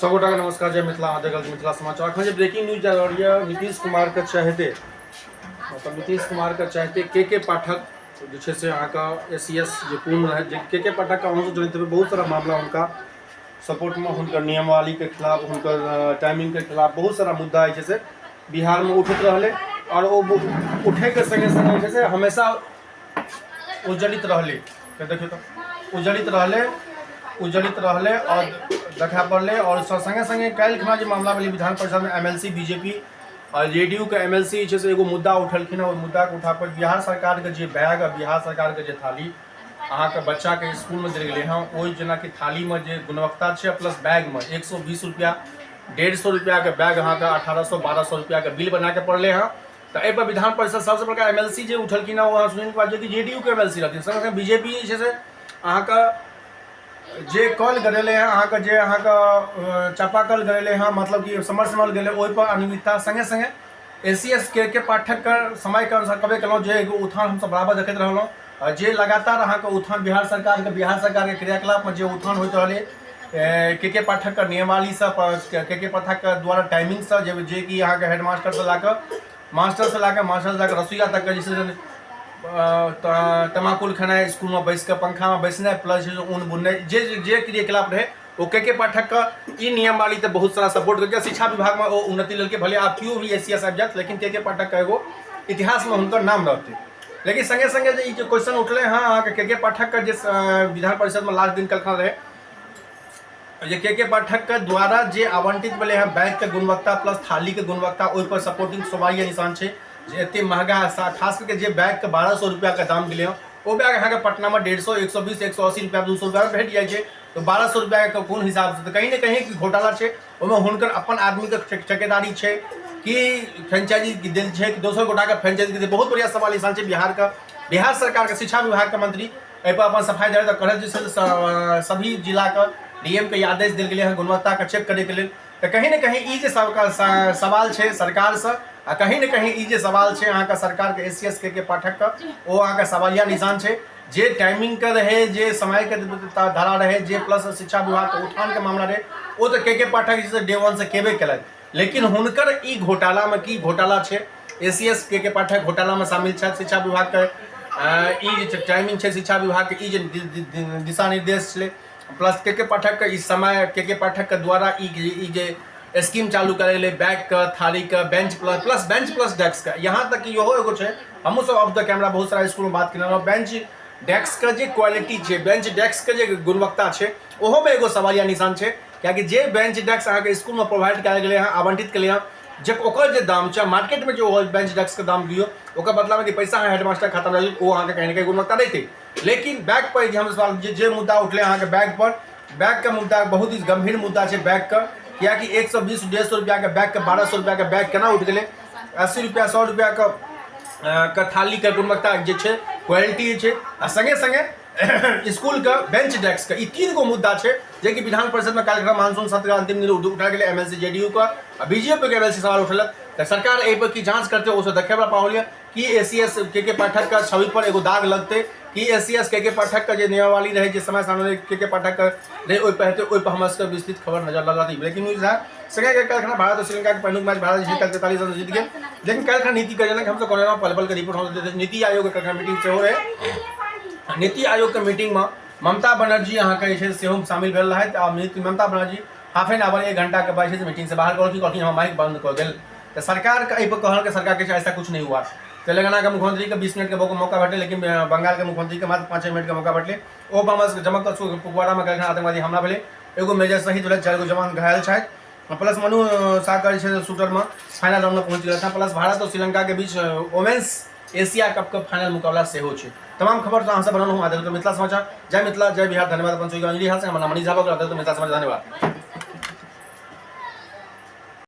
सबगोटा नमस्कार। जय मिथिला, आदगल मिथिला समाचार। अखन ब्रेकिंग न्यूज जा रही है। नीतीश कुमार के चाहते के पाठक जो से SCS जो पूर्ण है के पाठक का अनुसूचित जनजाति बहुत सारा मामला उनका सपोर्ट में उनकर नियमावली के खिलाफ उनकर टाइमिंग के खिलाफ बहुत सारा मुद्दा है जैसे बिहार में उठत रहे और वो उठे के संगे संगे जैसे हमेशा उज्जलित रहे। देखिए तो उज्जलित रहे और देखा पड़े और संगे संगे कल खना जो मामला मिली विधान परिषद में MLC बीजेपी और JDU के MLC जैसे एगो मुद्दा उठलखिन। और मुद्दा के उठा पर बिहार सरकार के जो बैग बिहार सरकार के जो थाली अहाँ के बच्चा के स्कूल में दिल गए हैं वही जना कि थाली में जो गुणवत्ता है प्लस बैग में 120 रुपया 150 रुपया के बैग अहाँ का 1800-1200 रुपया के बिल बना के पड़े हैं। तो ए पर विधान परिषद सबसे बड़का MLC जो उठलखिन वहाँ सुनील कुमार जो कि JDU के MLC रहती संगे बीजेपी जैसे अहाँ का जे कल गले हैं अहाँ के जे अहाँ का चापाकल गले हैं मतलब कि समरसेबल गए वही पर अनियमितता संगे संगे SCS के पाठक का समय के अनुसार कबे कल जो एगो उत्थान हम सब बराबर देखते रहलों जे लगातार अहाँ के उत्थान बिहार सरकार के क्रियाकलाप में जो उत्थान होते रहे के पाठक का नियमावली से के पाठक के द्वारा टाइमिंग से जे कि अहाँ के हेडमास्टर से लाकर मास्टर रसोईया तक के जैसे तमाकुल खाना स्कूल में बैस के पंखा में बैसना प्लस ऊन बुनना जे क्रियाकलाप रहे वो के पाठक का नियमावली तो बहुत सारा सपोर्ट करके शिक्षा विभाग में वो उन्नति लगे भले आप क्यों भी SCS आ जात लेकिन के पाठक का एगो इतिहास में उनका नाम रहते। लेकिन संगे संगे जो क्वेश्चन उठले हाँ के पाठक का जिस विधान परिषद में लास्ट दिन कल खा रहे जे के पाठक के द्वारा जे आवंटित मिले हैं बैग के गुणवत्ता प्लस थाली के गुणवत्ता ओहि पर सपोर्टिंग सवाल निशान है एते महंगा खास करके जे बैग के 1200 रुपया के दाम गए वो बैग अहाँ के पटना में 150, 120, 180 रुपया 200 रुपया में भेट जाए तो 1200 रुपया के कौन हिसाब से तो कहीं ना कहीं घोटाला है हुनकर अपन आदमी के ठेकेदारी है कि फ्रेंचाइजी दिल है कि दोसर गोटा के फ्रेंचाइजी बहुत बढ़िया सवाल निशान है। बिहार सरकार के शिक्षा विभाग के मंत्री एहि पर अपन सफाई दे कहते सभी जिला के DM के आदेश दिल गए गुणवत्ता के चेक करे के लिए। तो कहीं ना कहीं ये सवाल है सरकार से कहीं ना कहीं ये सवाल है अहाँ का सरकार के SCS के पाठक का वो अहाँ का सवालिया निशान है जे टाइमिंग का रहे जे समय के धारा रहे जे प्लस शिक्षा विभाग के उत्थान के मामला रहे वो तो के पाठक जैसे डे 1 से केबे कल लेकिन हुनकर ई घोटाला में की घोटाला है SCS के पाठक घोटाला में शामिल है। शिक्षा विभाग के टाइमिंग है शिक्षा विभाग के दिशा निर्देश है प्लस के पाठक के समय के पाठक के द्वारा स्कीम चालू करे बैग का थाली का बेंच प्लस डेस्क का यहाँ तक कि यो एगो है हम सब ऑफ द कैमरा बहुत सारा स्कूल में बात कर बेंच डेस्क का जो क्वालिटी है बेंच डेस्क के जो गुणवत्ता है ओहो में एगो सवालिया निशान है क्या जे बेंच डेस्क अहाँ के स्कूल में प्रोवाइड कल गए आवंटित कल जब ओकर जे दाम है मार्केट में जो बेंच डेस्क के दाम दियो ओकर बदला में पैसा हेडमास्टर खाता में वो अहाँ के कहीं ना कहीं गुणवत्ता नहीं थी। लेकिन बैग पर हम सवाल जे मुद्दा उठले अहाँ के बैग का मुद्दा बहुत ही गंभीर मुद्दा है बैग का क्या कि 120, 150 रुपया के बैग के 1200 रुपया के बैग केना उठ गए 80 रुपया 100 रुपया का थाली के गुणवत्ता जो है क्वालिटी है संगे संगे स्कूल का बेंच डेस्क का 3 गो मुद्दा है जो कि विधान परिषद में कार्यक्रम मानसून सत्र अंतिम दिन उठा गए MLC JDU का BJP के MLC सवाल उठल तो सरकार ए पर की जांच करते उसे देखे पाओल कि SCS के पाठक का छवि पर एगो दाग लगते कि SCS के पाठक का जो नियमावली रहे जिस समय सामने के पाठक का रहे ओहि पहते ओहि पर हमारे विस्तृत खबर नजर लगा रही। ब्रेकिंग न्यूज है संगे कल खना भारत और श्रीलंका के पहलू मैच भारत जीत 43 रन जीत गए। लेकिन कल खना नीति का हम सब कोरोना पल के रिपोर्ट होते नीति आयोग के मीटिंग से हो रहे नीति आयोग के मीटिंग में ममता बनर्जी अहाँ के शामिल भेल रहे Mamata Banerjee half an hour 1 घंटा के बाद मीटिंग से बाहर कहती हम माइक बंद कर दिल तो सरकार का कहल के सरकार के ऐसा कुछ नहीं हुआ। तेलंगाना के मुख्यमंत्री के 20 मिनट के मौका बटे लेकिन बंगाल के मुख्यमंत्री के मात्र 5 मिनट के मौका बटले ओ जमक कुपवाड़ा में कल आतंकवादी हमला भेले एगो मेजर शहीद होले 4 गो जवान घायल है प्लस मनु सागर शूटर में फाइनल राउंड में पहुंच गया प्लस भारत और श्रीलंका के बीच वोमेन्स एशिया कप का फाइनल मुकाबला से हो तमाम खबर तो हमसे बनल हूँ आदर मिथिला समाचार। जय मिथिला जय बिहार। धन्यवाद अपन अंजलि हाथ से हमारा मनीष झाबक मिथिला समाचार। धन्यवाद।